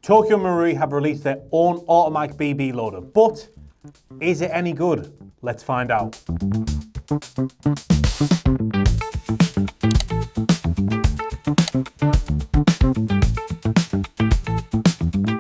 Tokyo Marui have released their own automatic BB loader, but is it any good? Let's find out.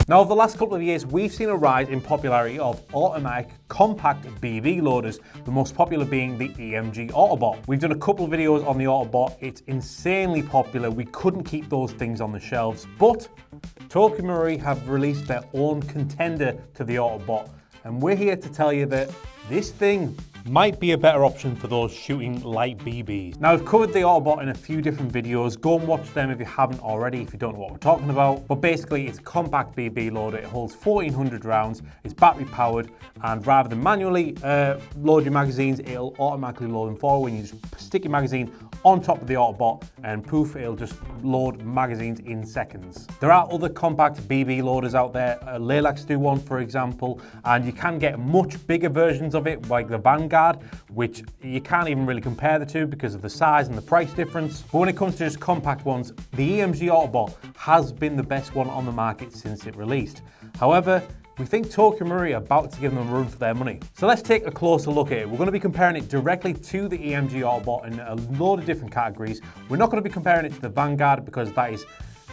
Now, over the last couple of years, we've seen a rise in popularity of automatic compact BB loaders, the most popular being the EMG Autobot. We've done a couple of videos on the Autobot. It's insanely popular. We couldn't keep those things on the shelves, but Tokyo Marui have released their own contender to the Autobot, and we're here to tell you that this thing might be a better option for those shooting light BBs. Now, I've covered the Autobot in a few different videos. Go and watch them if you haven't already, if you don't know what we're talking about. But basically, it's a compact BB loader. It holds 1,400 rounds. It's battery powered, and rather than manually load your magazines, it'll automatically load them forward when you just stick your magazine on top of the Autobot, and poof, it'll just load magazines in seconds. There are other compact BB loaders out there. Lilacs do one, for example, and you can get much bigger versions of it, like the Vanguard, which you can't even really compare the two because of the size and the price difference. But when it comes to just compact ones, the EMG Autobot has been the best one on the market since it released. However, we think Tokyo Marui are about to give them a run for their money. So let's take a closer look at it. We're going to be comparing it directly to the EMG Autobot in a load of different categories. We're not going to be comparing it to the Vanguard because that is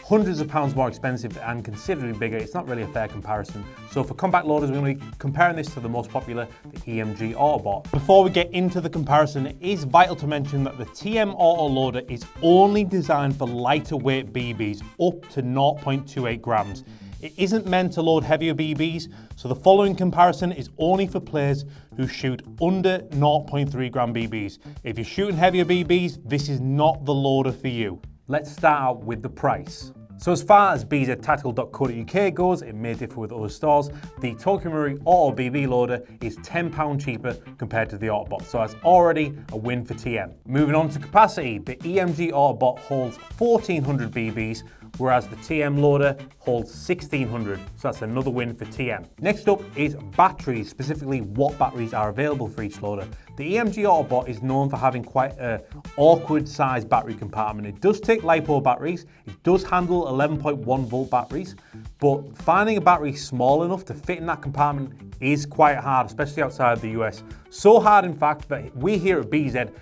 hundreds of pounds more expensive and considerably bigger. It's not really a fair comparison. So for compact loaders, we're going to be comparing this to the most popular, the EMG Autobot. Before we get into the comparison, it is vital to mention that the TM Auto Loader is only designed for lighter weight BBs up to 0.28 grams. It isn't meant to load heavier BBs, so the following comparison is only for players who shoot under 0.3 gram BBs. If you're shooting heavier BBs, this is not the loader for you. Let's start out with the price. So as far as bztactical.co.uk goes, it may differ with other stores, the Tokyo Marui Auto BB loader is £10 cheaper compared to the Autobot, so that's already a win for TM. Moving on to capacity, the EMG Autobot holds 1,400 BBs, whereas the TM loader holds 1,600, so that's another win for TM. Next up is batteries, specifically what batteries are available for each loader. The EMG Autobot is known for having quite an awkward sized battery compartment. It does take LiPo batteries, it does handle 11.1 volt batteries, but finding a battery small enough to fit in that compartment is quite hard, especially outside the US. So hard, in fact, that we here at BZ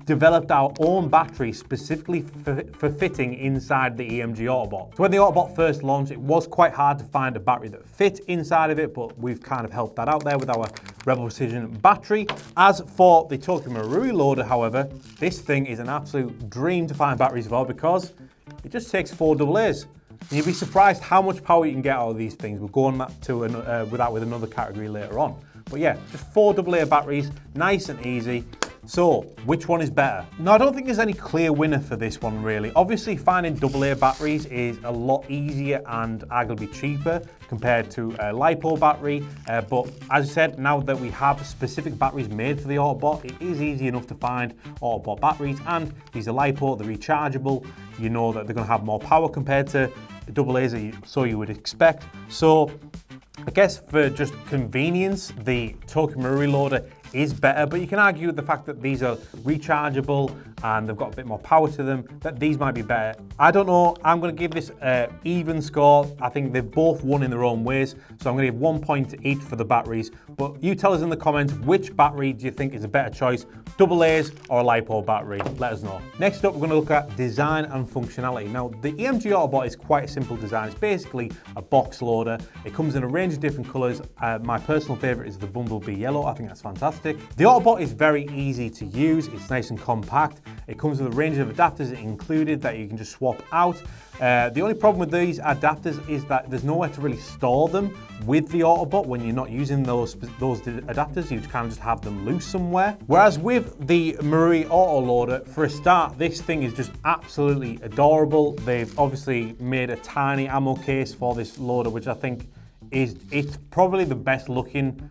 developed our own battery specifically for fitting inside the EMG Autobot. So when the Autobot first launched, it was quite hard to find a battery that fit inside of it, but we've kind of helped that out there with our Rebel Precision battery. As for the Tokyo Marui loader, however, this thing is an absolute dream to find batteries for because it just takes 4 AA's. And you'd be surprised how much power you can get out of these things. We'll go on that to with another category later on. But yeah, just 4 AA batteries, nice and easy. So, which one is better? Now, I don't think there's any clear winner for this one, really. Obviously, finding AA batteries is a lot easier and arguably cheaper compared to a LiPo battery. But as I said, now that we have specific batteries made for the Autobot, it is easy enough to find Autobot batteries, and these are LiPo, they're rechargeable. You know that they're going to have more power compared to AA's, so you would expect. So, I guess for just convenience, the Tokyo Marui loader is better, but you can argue the fact that these are rechargeable and they've got a bit more power to them, that these might be better. I don't know, I'm going to give this an even score. I think they've both won in their own ways, so I'm going to give 1 point to each for the batteries. But you tell us in the comments, which battery do you think is a better choice, AA's or a LiPo battery? Let us know. Next up, we're going to look at design and functionality. Now, the EMG Autobot is quite a simple design. It's basically a box loader. It comes in a range of different colours. My personal favourite is the Bumblebee Yellow. I think that's fantastic. The Autobot is very easy to use. It's nice and compact. It comes with a range of adapters included that you can just swap out. The only problem with these adapters is that there's nowhere to really store them with the Autobot when you're not using those adapters. You kind of just have them loose somewhere. Whereas with the Marui Auto Loader, for a start, this thing is just absolutely adorable. They've obviously made a tiny ammo case for this loader, which I think it's probably the best looking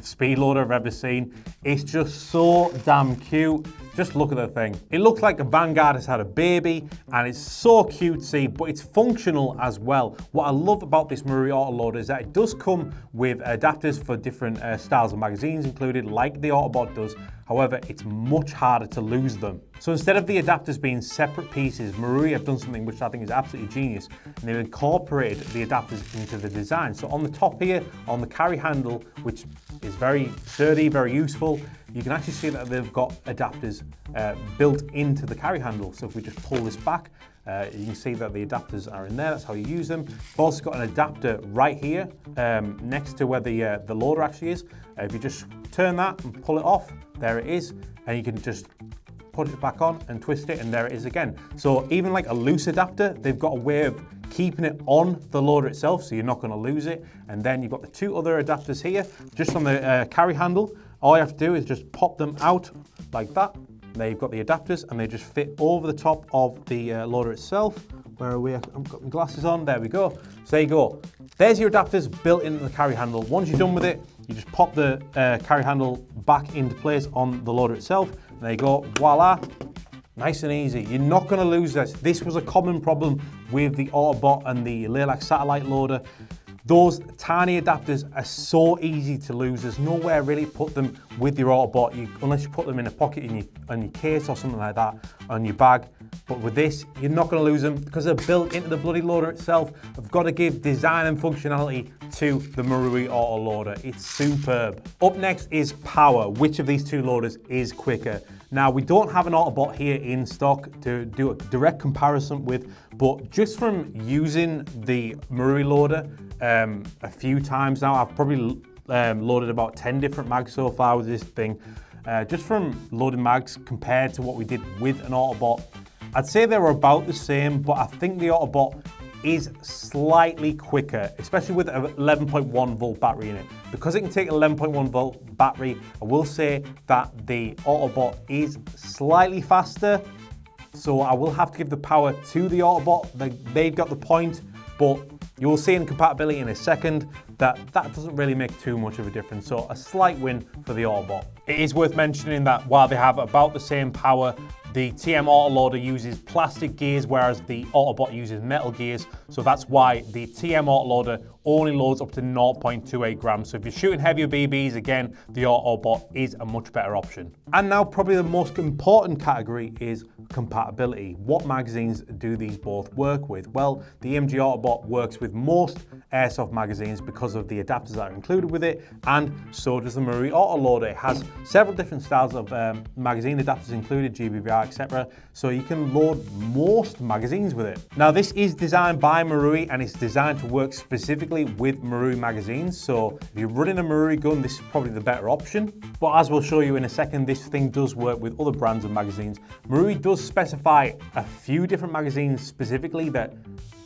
speed loader I've ever seen. It's just so damn cute. Just look at the thing. It looks like a Vanguard has had a baby, and it's so cutesy, but it's functional as well. What I love about this Marui Autoloader is that it does come with adapters for different styles of magazines included, like the Autobot does. However, it's much harder to lose them. So instead of the adapters being separate pieces, Marui have done something which I think is absolutely genius, and they've incorporated the adapters into the design. So on the top here, on the carry handle, which is very sturdy, very useful, you can actually see that they've got adapters built into the carry handle. So if we just pull this back, you can see that the adapters are in there. That's how you use them. You've also got an adapter right here next to where the loader actually is. If you just turn that and pull it off, there it is, and you can just put it back on and twist it, and there it is again. So even like a loose adapter, they've got a way of keeping it on the loader itself, so you're not going to lose it. And then you've got the two other adapters here, just on the carry handle. All you have to do is just pop them out like that. There you've got the adapters, and they just fit over the top of the loader itself. Where are we? I've got my glasses on. There we go. So there you go. There's your adapters built into the carry handle. Once you're done with it, you just pop the carry handle back into place on the loader itself. And there you go. Voila. Nice and easy. You're not going to lose this. This was a common problem with the Autobot and the Lilac satellite loader. Those tiny adapters are so easy to lose. There's nowhere really to put them with your Autobot, unless you put them in a pocket in your case or something like that, on your bag. But with this, you're not going to lose them because they're built into the bloody loader itself. I've got to give design and functionality to the Marui Autoloader. It's superb. Up next is power. Which of these two loaders is quicker? Now, we don't have an Autobot here in stock to do a direct comparison with, but just from using the Marui loader a few times now, I've probably loaded about 10 different mags so far with this thing. Just from loading mags compared to what we did with an Autobot, I'd say they were about the same, but I think the Autobot is slightly quicker, especially with an 11.1 volt battery in it. Because it can take an 11.1 volt battery, I will say that the Autobot is slightly faster, so I will have to give the power to the Autobot. They've got the point, but you will see in compatibility in a second that doesn't really make too much of a difference, so a slight win for the Autobot. It is worth mentioning that while they have about the same power, the TM Autoloader uses plastic gears, whereas the Autobot uses metal gears. So that's why the TM Autoloader only loads up to 0.28 grams. So if you're shooting heavier BBs, again, the Autobot is a much better option. And now probably the most important category is compatibility. What magazines do these both work with? Well, the EMG Autobot works with most airsoft magazines because of the adapters that are included with it, and so does the Marui Autoloader. It has several different styles of magazine adapters included, GBBR, etc. So you can load most magazines with it. Now, this is designed by Marui, and it's designed to work specifically with Marui magazines. So if you're running a Marui gun, this is probably the better option. But as we'll show you in a second, this thing does work with other brands of magazines. Marui does specify a few different magazines specifically that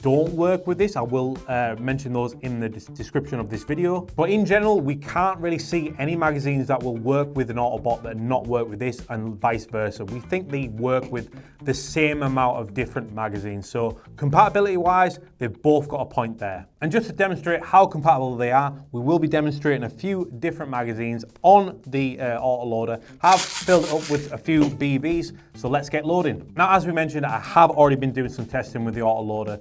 don't work with this. I will mention those in the description of this video. But in general, we can't really see any magazines that will work with an Autobot that not work with this, and vice versa. We think they work with the same amount of different magazines. So compatibility wise, they've both got a point there. And just to demonstrate how compatible they are, we will be demonstrating a few different magazines on the Autoloader. Have filled it up with a few BBs, so let's get loading. Now, as we mentioned, I have already been doing some testing with the Autoloader.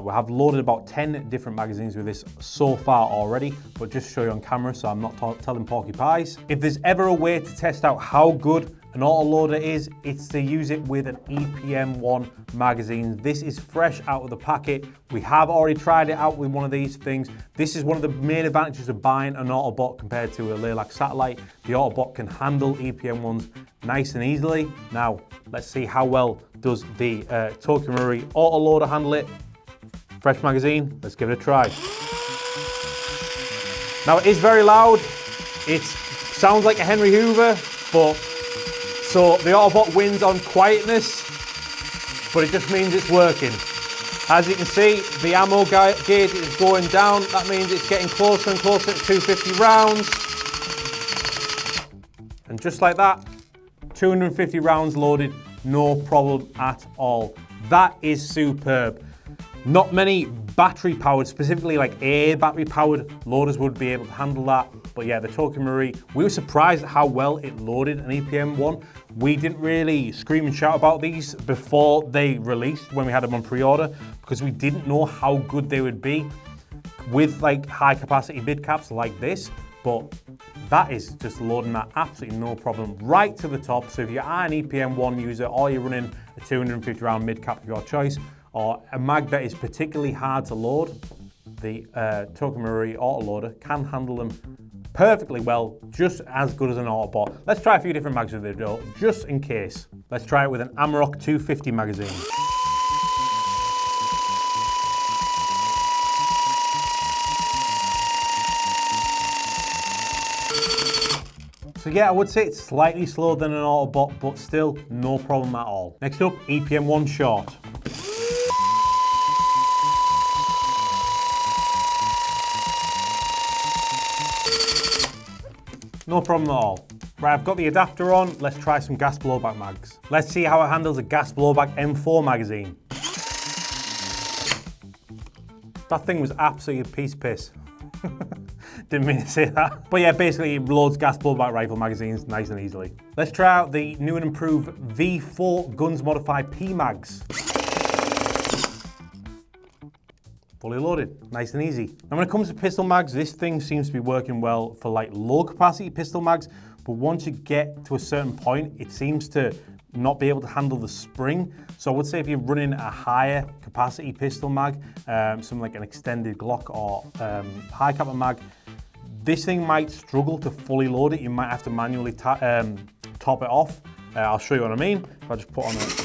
We have loaded about 10 different magazines with this so far already, but just show you on camera so I'm not telling porcupines. If there's ever a way to test out how good an Autoloader is, it's to use it with an EPM1 magazine. This is fresh out of the packet. We have already tried it out with one of these things. This is one of the main advantages of buying an Autobot compared to a Lilac satellite. The Autobot can handle EPM1s nice and easily. Now, let's see how well does the Tokyo Marui Autoloader handle it. Fresh magazine, let's give it a try. Now, it is very loud. It sounds like a Henry Hoover, but so the Autobot wins on quietness, but it just means it's working. As you can see, the ammo gauge is going down. That means it's getting closer and closer to 250 rounds. And just like that, 250 rounds loaded, no problem at all. That is superb. Not many battery powered, specifically like AA battery powered loaders would be able to handle that. But yeah, the Tokyo Marui, we were surprised at how well it loaded an EPM1. We didn't really scream and shout about these before they released when we had them on pre-order, because we didn't know how good they would be with like high capacity mid caps like this. But that is just loading that absolutely no problem right to the top. So if you are an EPM1 user or you're running a 250 round mid cap of your choice, or a mag that is particularly hard to load, the Tokyo Marui Autoloader can handle them perfectly well, just as good as an Autobot. Let's try a few different mags with it though, just in case. Let's try it with an Amarok 250 magazine. So yeah, I would say it's slightly slower than an Autobot, but still no problem at all. Next up, EPM1 Short. No problem at all. Right, I've got the adapter on. Let's try some gas blowback mags. Let's see how it handles a gas blowback M4 magazine. That thing was absolutely a piece of piss. Didn't mean to say that. But yeah, basically it loads gas blowback rifle magazines nice and easily. Let's try out the new and improved V4 Guns Modified P mags. Fully loaded, nice and easy. And when it comes to pistol mags, this thing seems to be working well for like low capacity pistol mags, but once you get to a certain point, it seems to not be able to handle the spring. So I would say if you're running a higher capacity pistol mag, something like an extended Glock or high caliber mag, this thing might struggle to fully load it. You might have to manually top it off. I'll show you what I mean. If I just put on it.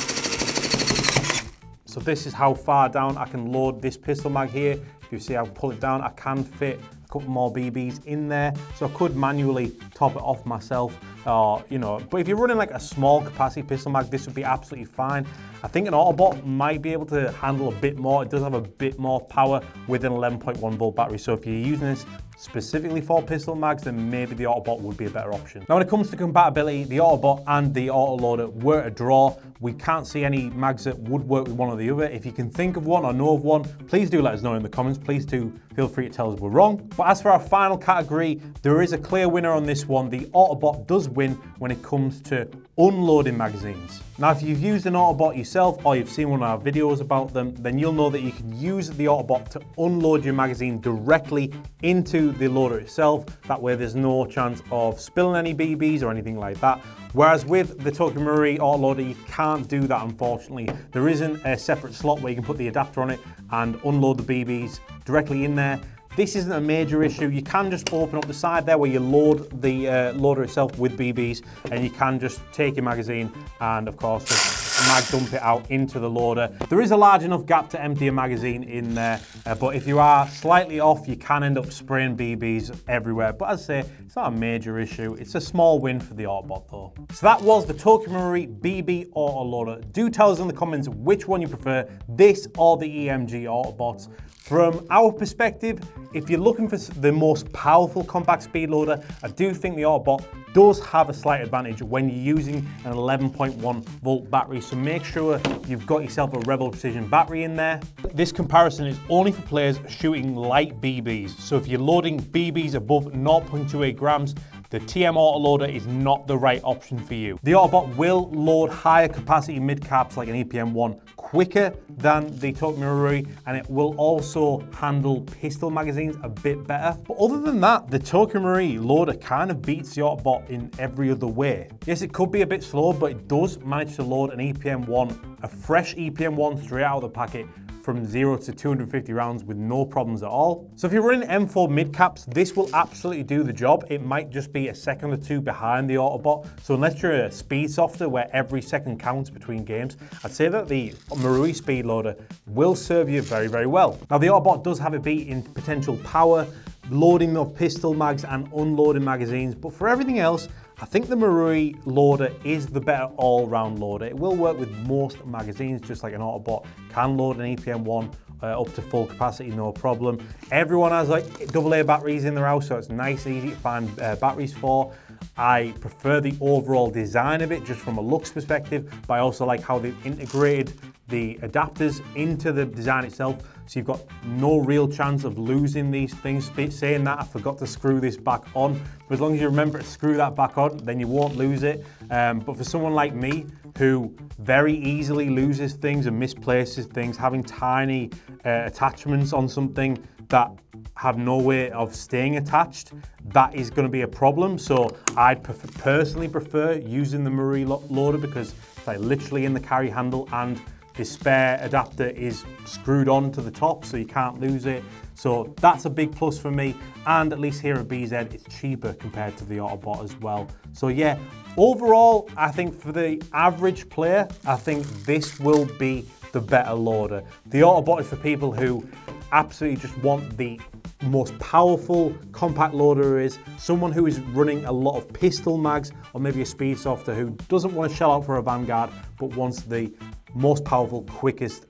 So this is how far down I can load this pistol mag here. If you see I'll pull it down, I can fit a couple more BBs in there. So I could manually top it off myself, or, you know, but if you're running like a small capacity pistol mag, this would be absolutely fine. I think an Autobot might be able to handle a bit more. It does have a bit more power with an 11.1 volt battery. So if you're using this specifically for pistol mags, then maybe the Autobot would be a better option. Now when it comes to compatibility, the Autobot and the Autoloader were a draw. We can't see any mags that would work with one or the other. If you can think of one or know of one, please do let us know in the comments. Please do feel free to tell us we're wrong. But as for our final category, there is a clear winner on this one. The Autobot does win when it comes to unloading magazines. Now if you've used an Autobot yourself or you've seen one of our videos about them, then you'll know that you can use the Autobot to unload your magazine directly into the loader itself. That way there's no chance of spilling any BBs or anything like that. Whereas with the Tokyo Marui Autoloader, you can't do that, unfortunately. There isn't a separate slot where you can put the adapter on it and unload the BBs directly in there. This isn't a major issue. You can just open up the side there where you load the loader itself with BBs, and you can just take your magazine and of course just mag dump it out into the loader. There is a large enough gap to empty a magazine in there, but if you are slightly off, you can end up spraying BBs everywhere. But as I say, it's not a major issue. It's a small win for the Autobot though. So that was the Tokyo Marui BB Autoloader. Do tell us in the comments which one you prefer, this or the EMG Autobots. From our perspective, if you're looking for the most powerful compact speed loader, I do think the Autobot does have a slight advantage when you're using an 11.1 volt battery. So make sure you've got yourself a Rebel Precision battery in there. This comparison is only for players shooting light BBs. So if you're loading BBs above 0.28 grams, the TM Autoloader is not the right option for you. The Autobot will load higher capacity mid caps like an EPM1 quicker than the Tokyo Marui, and it will also handle pistol magazines a bit better. But other than that, the Tokyo Marui loader kind of beats the Autobot in every other way. Yes, it could be a bit slow, but it does manage to load an EPM1, a fresh EPM1 straight out of the packet, from 0 to 250 rounds with no problems at all. So if you're running M4 mid caps, this will absolutely do the job. It might just be a second or two behind the Autobot. So unless you're a speed softer where every second counts between games, I'd say that the Marui Speedloader will serve you very, very well. Now the Autobot does have a beat in potential power, loading of pistol mags and unloading magazines, but for everything else, I think the Marui loader is the better all-round loader. It will work with most magazines, just like an Autobot can load an EPM1 up to full capacity, no problem. Everyone has like AA batteries in their house, so it's nice and easy to find batteries for. I prefer the overall design of it, just from a looks perspective, but I also like how they've integrated the adapters into the design itself, so you've got no real chance of losing these things. Saying that, I forgot to screw this back on, but as long as you remember to screw that back on, then you won't lose it. But for someone like me, who very easily loses things and misplaces things, having tiny attachments on something that have no way of staying attached, that is going to be a problem. So I'd personally prefer using the Marui loader, because it's like literally in the carry handle, and the spare adapter is screwed on to the top, so you can't lose it. So that's a big plus for me, and at least here at BZ, it's cheaper compared to the Autobot as well. So yeah, overall, I think for the average player, I think this will be the better loader. The Autobot is for people who absolutely just want the most powerful compact loader there is, someone who is running a lot of pistol mags, or maybe a speed softer who doesn't want to shell out for a Vanguard, but wants the most powerful, quickest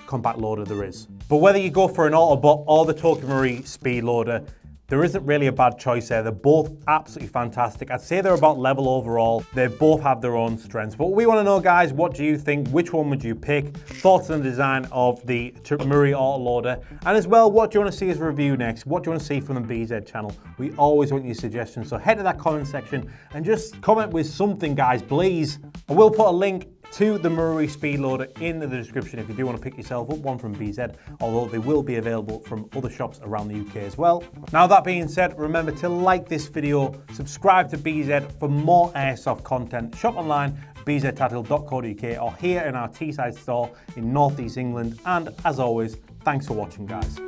compact loader there is. But whether you go for an Autobot or the Tokyo Marui Speedloader, there isn't really a bad choice there. They're both absolutely fantastic. I'd say they're about level overall. They both have their own strengths. But we want to know, guys, what do you think? Which one would you pick? Thoughts on the design of the Marui Autoloader? And as well, what do you want to see as a review next? What do you want to see from the BZ channel? We always want your suggestions. So head to that comment section and just comment with something, guys, please. I will put a link to the Marui Speedloader in the description if you do want to pick yourself up one from BZ, although they will be available from other shops around the UK as well. Now that being said, remember to like this video, subscribe to BZ for more airsoft content, shop online bztattile.co.uk or here in our Teesside store in North East England, and as always, thanks for watching, guys.